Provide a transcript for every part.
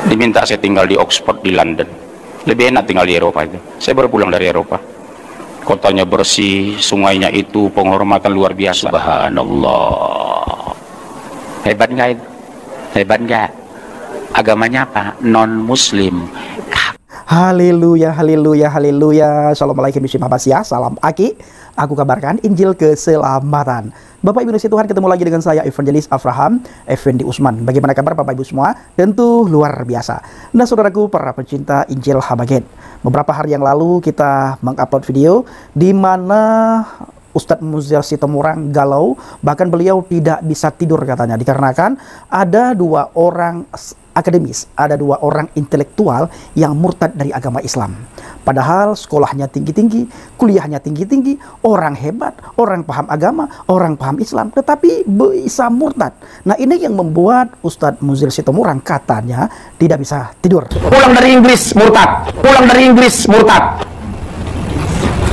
Diminta saya tinggal di Oxford, di London. Lebih enak tinggal di Eropa itu. Saya baru pulang dari Eropa. Kotanya bersih, sungainya itu penghormatan luar biasa. Subhanallah. Hebat nggak itu? Hebat nggak? Agamanya apa? Non Muslim. Haleluya, haleluya, haleluya. Assalamualaikum warahmatullahi wabarakatuh. Salam Aki. Aku kabarkan Injil keselamatan. Bapak Ibu Tuhan, ketemu lagi dengan saya Evangelis Avraham Effendi Usman. Bagaimana kabar Bapak Ibu semua? Tentu luar biasa. Nah saudaraku, para pecinta Injil Habaget, beberapa hari yang lalu kita mengupload video di mana Ustadz Muzir Sitomorang galau, bahkan beliau tidak bisa tidur katanya, dikarenakan ada dua orang akademis, ada dua orang intelektual yang murtad dari agama Islam. Padahal sekolahnya tinggi-tinggi, kuliahnya tinggi-tinggi, orang hebat, orang paham agama, orang paham Islam, tetapi bisa murtad. Nah ini yang membuat Ustadz Muzir Sitomorang katanya tidak bisa tidur. Pulang dari Inggris murtad, pulang dari Inggris murtad.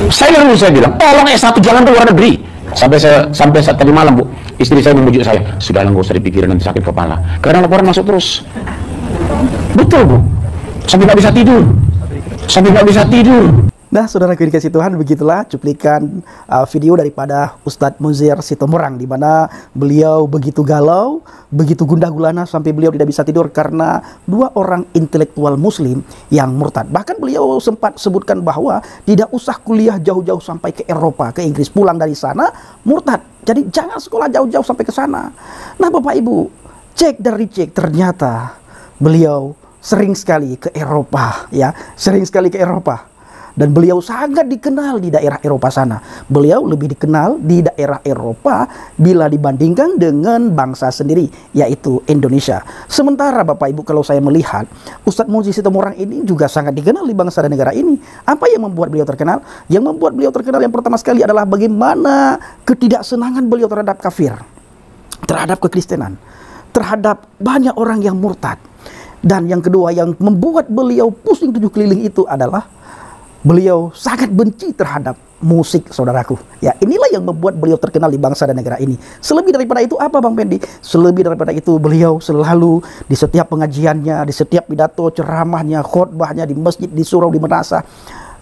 Saya bilang, tolong S1 jalan ke luar negeri. Sampai saat tadi malam, Bu, istri saya membujuk saya, sudahlah nggak usah dipikirin, nanti sakit kepala. Karena laporan masuk terus. Betul, Bu. Sampai nggak bisa tidur. Sampai nggak bisa tidur. Nah, saudara dikasih Tuhan, begitulah cuplikan video daripada Ustadz Muzir Sitomorang, di mana beliau begitu galau, begitu gundah gulana sampai beliau tidak bisa tidur karena dua orang intelektual Muslim yang murtad. Bahkan beliau sempat sebutkan bahwa tidak usah kuliah jauh-jauh sampai ke Eropa, ke Inggris, pulang dari sana murtad. Jadi jangan sekolah jauh-jauh sampai ke sana. Nah, Bapak Ibu, cek dan recheck, ternyata beliau sering sekali ke Eropa, ya, sering sekali ke Eropa. Dan beliau sangat dikenal di daerah Eropa sana. Beliau lebih dikenal di daerah Eropa bila dibandingkan dengan bangsa sendiri, yaitu Indonesia. Sementara Bapak Ibu, kalau saya melihat Ustadz Muzir Sitomorang ini juga sangat dikenal di bangsa dan negara ini. Apa yang membuat beliau terkenal? Yang membuat beliau terkenal yang pertama sekali adalah bagaimana ketidaksenangan beliau terhadap kafir, terhadap kekristenan, terhadap banyak orang yang murtad. Dan yang kedua yang membuat beliau pusing tujuh keliling itu adalah beliau sangat benci terhadap musik, saudaraku. Ya, inilah yang membuat beliau terkenal di bangsa dan negara ini. Selebih daripada itu apa, Bang Pendi? Selebih daripada itu beliau selalu di setiap pengajiannya, di setiap pidato, ceramahnya, khotbahnya di masjid, di surau, di madrasah,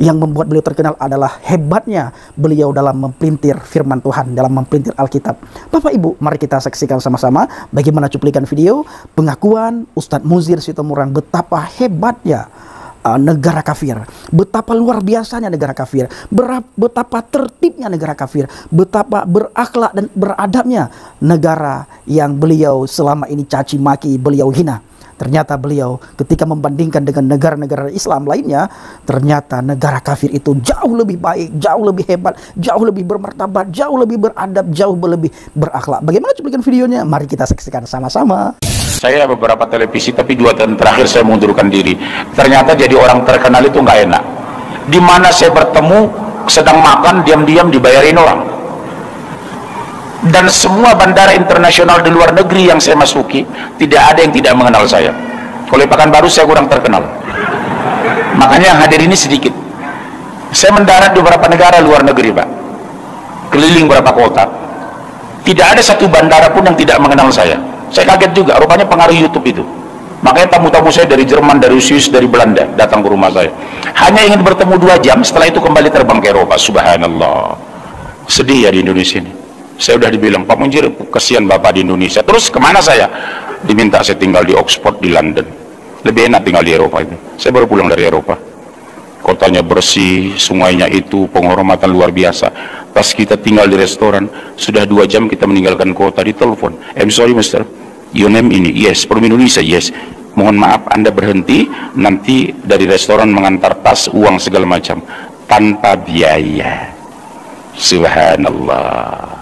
yang membuat beliau terkenal adalah hebatnya beliau dalam mempelintir firman Tuhan, dalam mempelintir Alkitab. Bapak Ibu, mari kita saksikan sama-sama bagaimana cuplikan video pengakuan Ustadz Muzir Sitomorang betapa hebatnya negara kafir, betapa luar biasanya negara kafir, betapa tertibnya negara kafir, betapa berakhlak dan beradabnya negara yang beliau selama ini caci maki, beliau hina. Ternyata beliau ketika membandingkan dengan negara-negara Islam lainnya, ternyata negara kafir itu jauh lebih baik, jauh lebih hebat, jauh lebih bermartabat, jauh lebih beradab, jauh lebih berakhlak. Bagaimana cuplikan videonya? Mari kita saksikan sama-sama. Saya beberapa televisi, tapi 2 tahun terakhir saya mengundurkan diri. Ternyata jadi orang terkenal itu nggak enak. Di mana saya bertemu, sedang makan, diam-diam dibayarin orang. Dan semua bandara internasional di luar negeri yang saya masuki, tidak ada yang tidak mengenal saya. Kalau di Pekanbaru saya kurang terkenal. Makanya yang hadir ini sedikit. Saya mendarat di beberapa negara luar negeri, Pak. Keliling beberapa kota. Tidak ada satu bandara pun yang tidak mengenal saya. Saya kaget juga, rupanya pengaruh YouTube itu. Makanya tamu-tamu saya dari Jerman, dari Swiss, dari Belanda datang ke rumah saya. Hanya ingin bertemu 2 jam, setelah itu kembali terbang ke Eropa. Subhanallah. Sedih ya di Indonesia ini. Saya udah dibilang, Pak Muzir, kasihan Bapak di Indonesia. Terus kemana saya? Diminta saya tinggal di Oxford, di London. Lebih enak tinggal di Eropa itu. Saya baru pulang dari Eropa. Kotanya bersih, sungainya itu penghormatan luar biasa. Pas kita tinggal di restoran, sudah 2 jam kita meninggalkan kota, di telepon. I'm sorry Mister, your name ini? Yes. From Indonesia? Yes. Mohon maaf Anda berhenti, nanti dari restoran mengantar tas, uang segala macam, tanpa biaya. Subhanallah.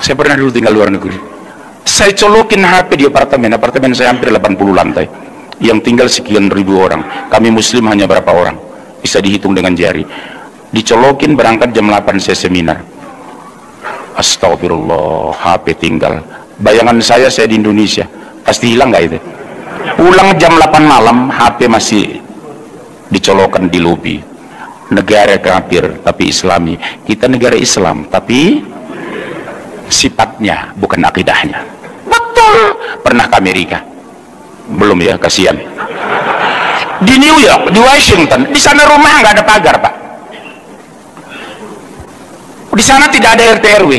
Saya pernah dulu tinggal luar negeri. Saya colokin HP di apartemen saya hampir 80 lantai. Yang tinggal sekian ribu orang. Kami muslim hanya berapa orang? Bisa dihitung dengan jari. Dicolokin, berangkat jam 8 saya seminar. Astagfirullah, HP tinggal. Bayangan saya di Indonesia. Pasti hilang nggak itu? Pulang jam 8 malam, HP masih dicolokan di lobi. Negara kafir, tapi Islami. Kita negara Islam, tapi sifatnya, bukan akidahnya. Betul. Pernah ke Amerika? Belum belum ya, kasihan. Di New York, di Washington, di sana rumah nggak ada pagar, Pak. Di sana tidak ada RT RW.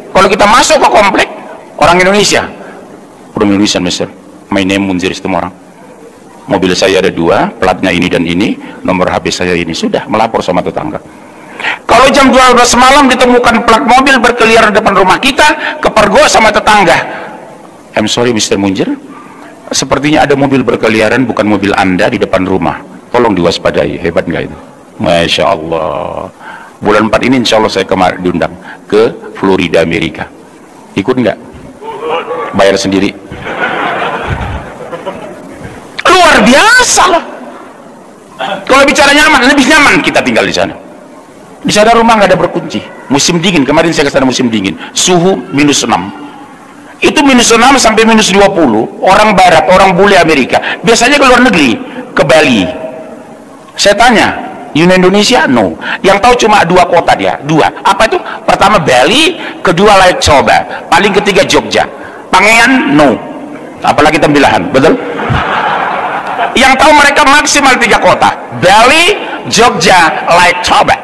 Kalau kita masuk ke komplek, orang Indonesia, Mister, my name Munzir Situmorang, mobil saya ada 2, platnya ini dan ini, nomor HP saya ini, sudah melapor sama tetangga. Kalau jam 12 malam ditemukan plat mobil berkeliaran depan rumah kita, kepergok sama tetangga, I'm sorry Mr. Munzir, sepertinya ada mobil berkeliaran bukan mobil Anda di depan rumah, tolong diwaspadai. Hebat nggak itu? Masya Allah. Bulan 4 ini insya Allah saya diundang ke Florida, Amerika. Ikut nggak? Bayar sendiri. Luar biasa lah. Kalau bicara nyaman, lebih nyaman kita tinggal di sana. Di sana rumah nggak ada berkunci. Musim dingin, kemarin saya ke sana musim dingin, suhu -6. Itu -6 sampai -20. Orang barat, orang bule Amerika biasanya ke luar negeri, ke Bali. Saya tanya, Indonesia? No. Yang tahu cuma 2 kota dia, 2. Apa itu? Pertama Bali, kedua Lake Coba, paling ketiga Jogja. Pangean? No. Apalagi Tembilahan, betul? Yang tahu mereka maksimal 3 kota, Bali, Jogja, Lake Coba.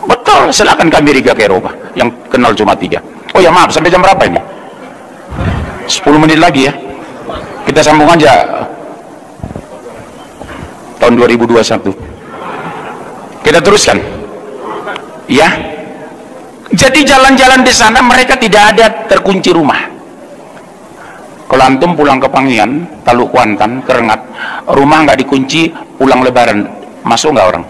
Betul, silakan ke Amerika, ke Eropa. Yang kenal cuma 3. Oh ya maaf, sampai jam berapa ini? 10 menit lagi ya. Kita sambung aja. Tahun 2021 kita teruskan ya. Jadi jalan-jalan di sana mereka tidak ada terkunci rumah. Kalau antum pulang ke Pangian, Taluk Kuantan, Kerengat, rumah nggak dikunci, pulang Lebaran masuk nggak orang?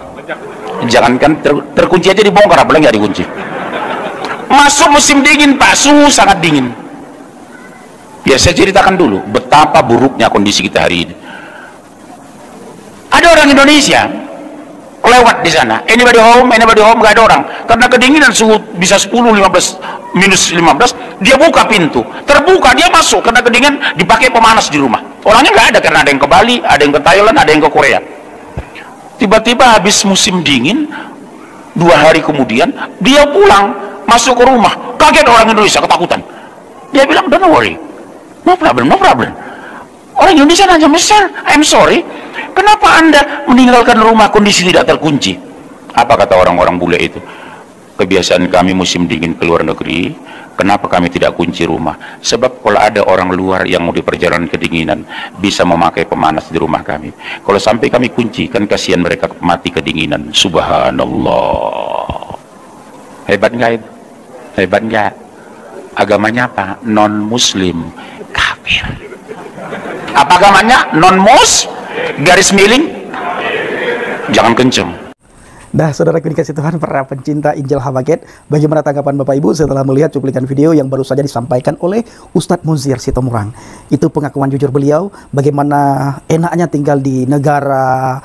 Jangankan terkunci aja dibongkar, apalagi nggak dikunci. Masuk musim dingin Pak, suhu sangat dingin. Ya saya ceritakan dulu betapa buruknya kondisi kita hari ini. Ada orang Indonesia lewat di sana, anybody home, nggak ada orang, karena kedinginan, suhu bisa 10, 15, -15, dia buka pintu, terbuka, dia masuk, karena kedinginan dipakai pemanas di rumah. Orangnya nggak ada, karena ada yang ke Bali, ada yang ke Thailand, ada yang ke Korea. Tiba-tiba habis musim dingin, 2 hari kemudian dia pulang, masuk ke rumah, kaget orang Indonesia, ketakutan. Dia bilang, don't worry, no problem. Orang Indonesia nanya, Mister, I'm sorry, kenapa Anda meninggalkan rumah kondisi tidak terkunci? Apa kata orang-orang bule itu? Kebiasaan kami musim dingin ke luar negeri, kenapa kami tidak kunci rumah? Sebab kalau ada orang luar yang mau di perjalanan kedinginan, bisa memakai pemanas di rumah kami. Kalau sampai kami kunci, kan kasihan mereka mati kedinginan. Subhanallah. Hebat nggak itu? Hebat nggak? Agamanya apa? Non-muslim, kafir. Apa agamanya? Non-mus, garis miring, jangan kenceng. Nah, saudara dikasih Tuhan, para pencinta Injil Habaget, bagaimana tanggapan Bapak Ibu setelah melihat cuplikan video yang baru saja disampaikan oleh Ustadz Munzir Situmorang? Itu pengakuan jujur beliau, bagaimana enaknya tinggal di negara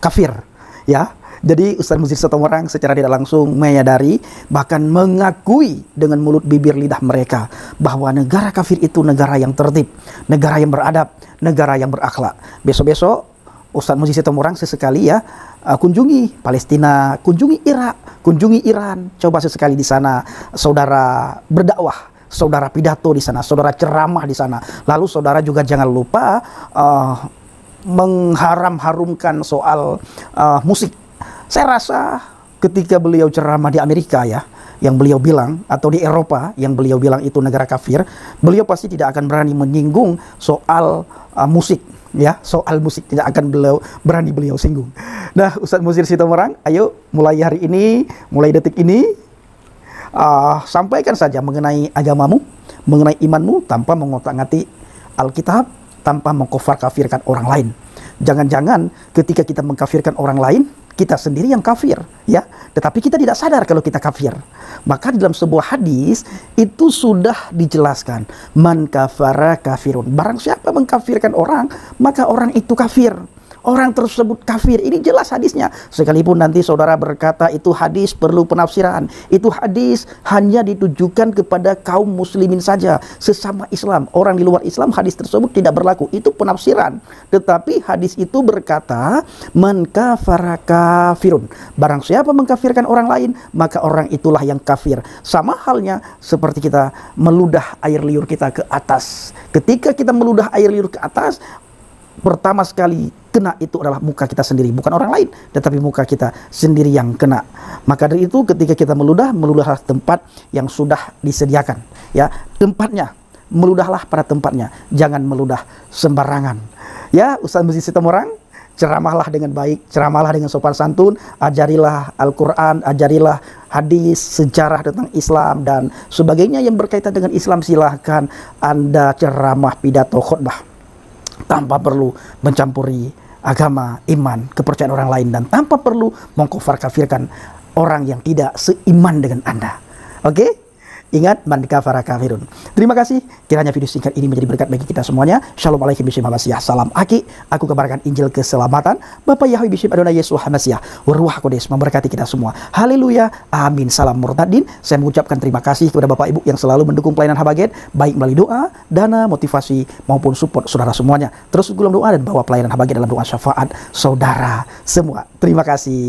kafir, ya. Jadi Ustadz Munzir Situmorang secara tidak langsung menyadari, bahkan mengakui dengan mulut bibir lidah mereka, bahwa negara kafir itu negara yang tertib, negara yang beradab, negara yang berakhlak. Besok-besok Ustadz Munzir Situmorang sesekali ya kunjungi Palestina, kunjungi Irak, kunjungi Iran. Coba sesekali di sana saudara berdakwah, saudara pidato di sana, saudara ceramah di sana. Lalu saudara juga jangan lupa mengharam-harumkan soal musik. Saya rasa ketika beliau ceramah di Amerika ya, yang beliau bilang, atau di Eropa yang beliau bilang itu negara kafir, beliau pasti tidak akan berani menyinggung soal musik ya, soal musik tidak akan berani beliau singgung. Nah, Ustadz Munzir Situmorang, ayo mulai hari ini, mulai detik ini, sampaikan saja mengenai agamamu, mengenai imanmu, tanpa mengotak-ngatik Alkitab, tanpa mengkafir-kafirkan orang lain. Jangan-jangan ketika kita mengkafirkan orang lain, kita sendiri yang kafir, ya. Tetapi kita tidak sadar kalau kita kafir. Maka dalam sebuah hadis itu sudah dijelaskan, man kafara kafirun. Barang siapa mengkafirkan orang, maka orang itu kafir. orang tersebut kafir. Ini jelas hadisnya. Sekalipun nanti saudara berkata itu hadis perlu penafsiran, itu hadis hanya ditujukan kepada kaum muslimin saja, sesama Islam. Orang di luar Islam hadis tersebut tidak berlaku. Itu penafsiran. Tetapi hadis itu berkata, man kafara kafirun. Barang siapa mengkafirkan orang lain, maka orang itulah yang kafir. Sama halnya seperti kita meludah air liur kita ke atas. Ketika kita meludah air liur ke atas, pertama sekali kena itu adalah muka kita sendiri, bukan orang lain, tetapi muka kita sendiri yang kena. Maka dari itu ketika kita meludahlah tempat yang sudah disediakan, ya, tempatnya, meludahlah pada tempatnya, jangan meludah sembarangan. Ya, Ustaz Masjid Sitomorang, ceramahlah dengan baik, ceramahlah dengan sopan santun, ajarilah Al-Quran, ajarilah hadis, sejarah tentang Islam dan sebagainya yang berkaitan dengan Islam. Silahkan Anda ceramah, pidato, khutbah tanpa perlu mencampuri agama, iman, kepercayaan orang lain, dan tanpa perlu mengkafir-kafirkan orang yang tidak seiman dengan Anda. Oke? Ingat, man kafara kafirun. Terima kasih. Kiranya video singkat ini menjadi berkat bagi kita semuanya. Shalom alaikum bismillah Masiyah. Salam aki. Aku kabarkan Injil keselamatan. Bapak Yahweh bismillah Adonai Yesus Hamasiah. Waruah Kodes memberkati kita semua. Haleluya. Amin. Salam murtadin. Saya mengucapkan terima kasih kepada Bapak Ibu yang selalu mendukung pelayanan Habaget, baik melalui doa, dana, motivasi, maupun support saudara semuanya. Terus dalam doa dan bawa pelayanan Habaget dalam doa syafaat saudara semua. Terima kasih.